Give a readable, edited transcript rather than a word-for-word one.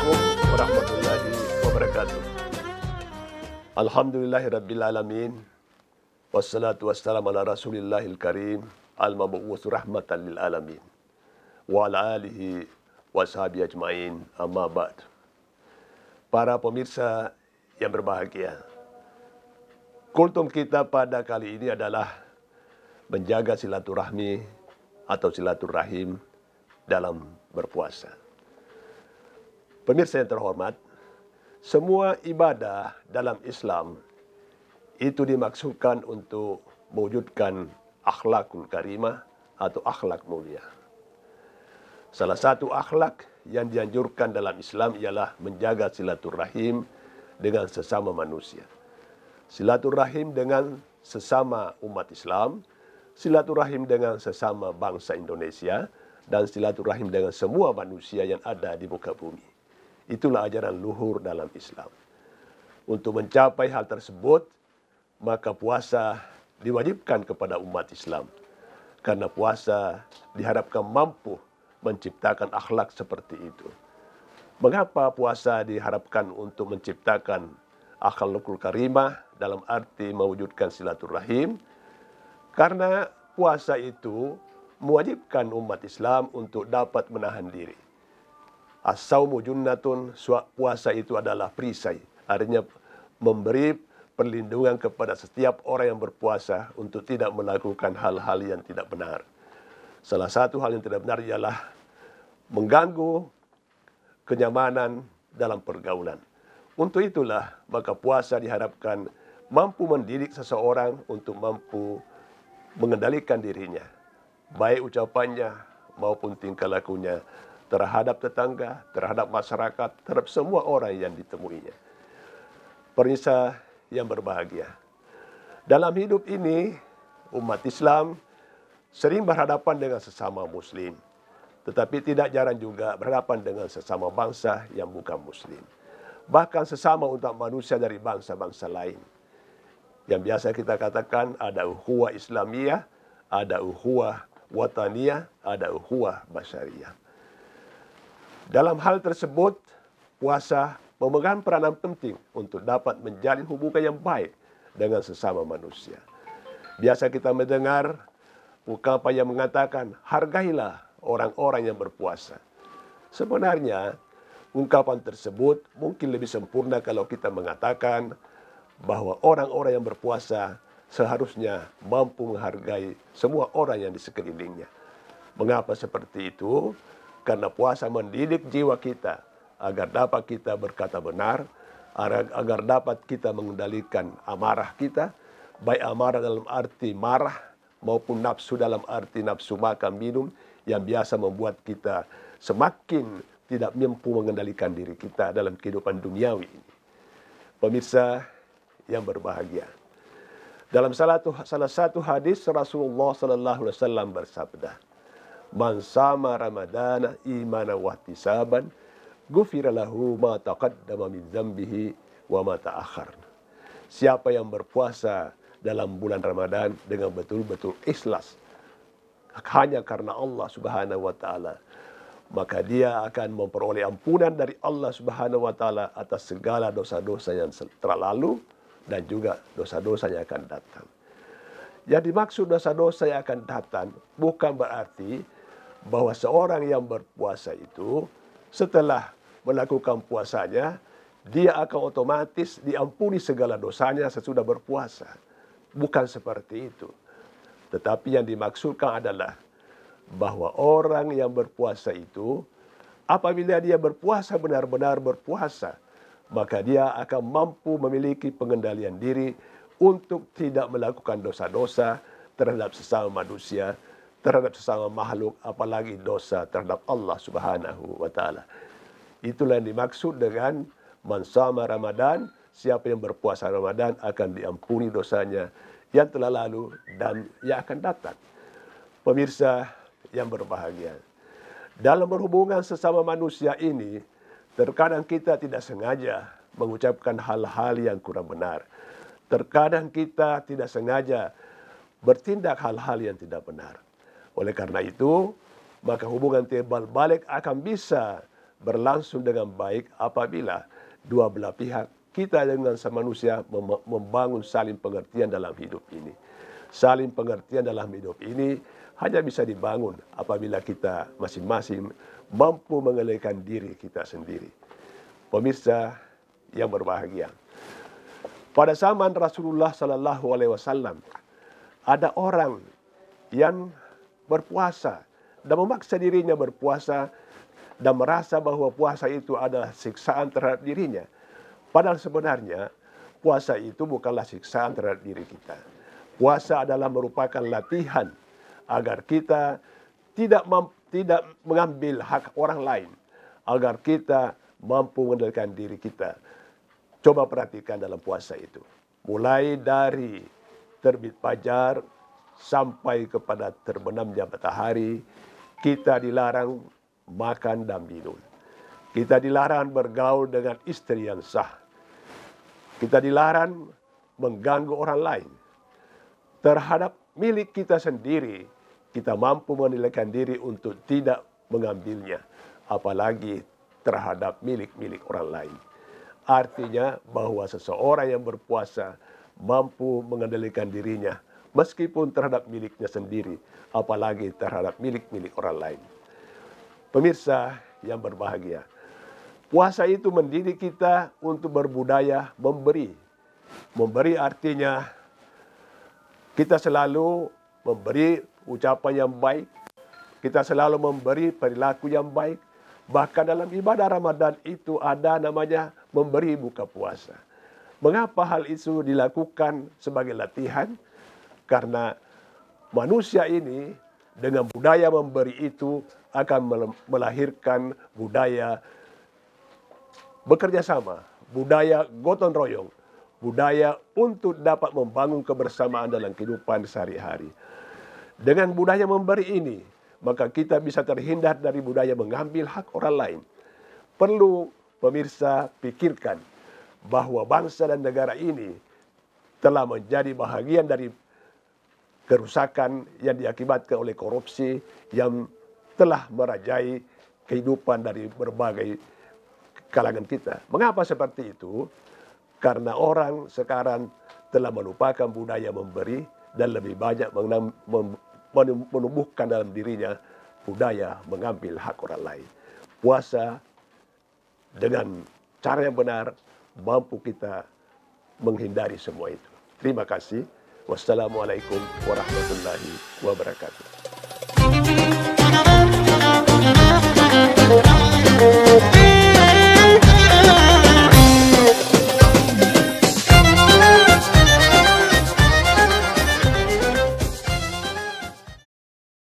Assalamualaikum warahmatullahi wabarakatuh. Alhamdulillahirrabbilalamin. Wassalatu wassalamu ala rasulillahil karim. Al-mab'uus rahmatan lil alamin. Wa ala alihi wa sahbihi ajma'in. Amma ba'd. Para pemirsa yang berbahagia, kultum kita pada kali ini adalah menjaga silaturahmi atau silaturahim dalam berpuasa. Pemirsa yang terhormat, semua ibadah dalam Islam itu dimaksudkan untuk mewujudkan akhlakul karimah atau akhlak mulia. Salah satu akhlak yang dianjurkan dalam Islam ialah menjaga silaturahim dengan sesama manusia. Silaturahim dengan sesama umat Islam, silaturahim dengan sesama bangsa Indonesia, dan silaturahim dengan semua manusia yang ada di muka bumi. Itulah ajaran luhur dalam Islam. Untuk mencapai hal tersebut, maka puasa diwajibkan kepada umat Islam. Karena puasa diharapkan mampu menciptakan akhlak seperti itu. Mengapa puasa diharapkan untuk menciptakan akhlakul karimah dalam arti mewujudkan silaturahim? Karena puasa itu mewajibkan umat Islam untuk dapat menahan diri. As-saumu junnatun, puasa itu adalah perisai. Artinya memberi perlindungan kepada setiap orang yang berpuasa untuk tidak melakukan hal-hal yang tidak benar. Salah satu hal yang tidak benar ialah mengganggu kenyamanan dalam pergaulan. Untuk itulah maka puasa diharapkan mampu mendidik seseorang untuk mampu mengendalikan dirinya, baik ucapannya maupun tingkah lakunya terhadap tetangga, terhadap masyarakat, terhadap semua orang yang ditemuinya. Pemirsa yang berbahagia, dalam hidup ini umat Islam sering berhadapan dengan sesama muslim, tetapi tidak jarang juga berhadapan dengan sesama bangsa yang bukan muslim. Bahkan sesama umat manusia dari bangsa-bangsa lain. Yang biasa kita katakan ada ukhuwah Islamiyah, ada ukhuwah wataniyah, ada ukhuwah basyariyah. Dalam hal tersebut, puasa memegang peranan penting untuk dapat menjalin hubungan yang baik dengan sesama manusia. Biasa kita mendengar ungkapan yang mengatakan, hargailah orang-orang yang berpuasa. Sebenarnya, ungkapan tersebut mungkin lebih sempurna kalau kita mengatakan bahwa orang-orang yang berpuasa seharusnya mampu menghargai semua orang yang di sekelilingnya. Mengapa seperti itu? Karena puasa mendidik jiwa kita agar dapat kita berkata benar, agar dapat kita mengendalikan amarah kita, baik amarah dalam arti marah maupun nafsu dalam arti nafsu makan minum yang biasa membuat kita semakin tidak mampu mengendalikan diri kita dalam kehidupan duniawi ini. Pemirsa yang berbahagia, dalam salah satu hadis Rasulullah sallallahu alaihi wasallam bersabda, "Man sama Ramadana imanan wa ihtisaban, ghufira lahu ma taqaddama min dzambihi wa ma ta'akhkhar." Siapa yang berpuasa dalam bulan Ramadan dengan betul-betul ikhlas hanya karena Allah Subhanahu wa taala, maka dia akan memperoleh ampunan dari Allah Subhanahu wa taala atas segala dosa-dosa yang telah lalu dan juga dosa-dosa yang akan datang. Yang dimaksud dosa-dosa yang akan datang bukan berarti bahwa seorang yang berpuasa itu setelah melakukan puasanya, dia akan otomatis diampuni segala dosanya sesudah berpuasa. Bukan seperti itu. Tetapi yang dimaksudkan adalah bahwa orang yang berpuasa itu, apabila dia berpuasa benar-benar berpuasa, maka dia akan mampu memiliki pengendalian diri untuk tidak melakukan dosa-dosa terhadap sesama manusia, terhadap sesama makhluk, apalagi dosa terhadap Allah Subhanahu wa taala. Itulah yang dimaksud dengan man shama Ramadan, siapa yang berpuasa Ramadan akan diampuni dosanya yang telah lalu dan yang akan datang. Pemirsa yang berbahagia, dalam berhubungan sesama manusia ini, terkadang kita tidak sengaja mengucapkan hal-hal yang kurang benar. Terkadang kita tidak sengaja bertindak hal-hal yang tidak benar. Oleh karena itu, maka hubungan timbal balik akan bisa berlangsung dengan baik apabila dua belah pihak, kita dengan manusia, membangun saling pengertian dalam hidup ini. Saling pengertian dalam hidup ini hanya bisa dibangun apabila kita masing-masing mampu mengendalikan diri kita sendiri. Pemirsa yang berbahagia, pada zaman Rasulullah Sallallahu Alaihi Wasallam ada orang yang berpuasa dan memaksa dirinya berpuasa dan merasa bahwa puasa itu adalah siksaan terhadap dirinya. Padahal sebenarnya puasa itu bukanlah siksaan terhadap diri kita. Puasa adalah merupakan latihan agar kita tidak mengambil hak orang lain, agar kita mampu mengendalikan diri kita. Coba perhatikan dalam puasa itu. Mulai dari terbit fajar sampai kepada terbenamnya matahari, kita dilarang makan dan minum. Kita dilarang bergaul dengan istri yang sah. Kita dilarang mengganggu orang lain. Terhadap milik kita sendiri, kita mampu menilaikan diri untuk tidak mengambilnya. Apalagi terhadap milik-milik orang lain. Artinya bahwa seseorang yang berpuasa mampu mengendalikan dirinya meskipun terhadap miliknya sendiri, apalagi terhadap milik-milik orang lain. Pemirsa yang berbahagia, puasa itu mendidik kita untuk berbudaya memberi. Memberi artinya kita selalu memberi ucapan yang baik, kita selalu memberi perilaku yang baik. Bahkan dalam ibadah Ramadan itu ada namanya memberi buka puasa. Mengapa hal itu dilakukan sebagai latihan? Karena manusia ini dengan budaya memberi itu akan melahirkan budaya bekerja sama, budaya gotong royong, budaya untuk dapat membangun kebersamaan dalam kehidupan sehari-hari. Dengan budaya memberi ini, maka kita bisa terhindar dari budaya mengambil hak orang lain. Perlu pemirsa pikirkan bahwa bangsa dan negara ini telah menjadi bahagian dari kerusakan yang diakibatkan oleh korupsi yang telah merajai kehidupan dari berbagai kalangan kita. Mengapa seperti itu? Karena orang sekarang telah melupakan budaya memberi dan lebih banyak menumbuhkan dalam dirinya budaya mengambil hak orang lain. Puasa dengan cara yang benar mampu kita menghindari semua itu. Terima kasih. Wassalamualaikum warahmatullahi wabarakatuh.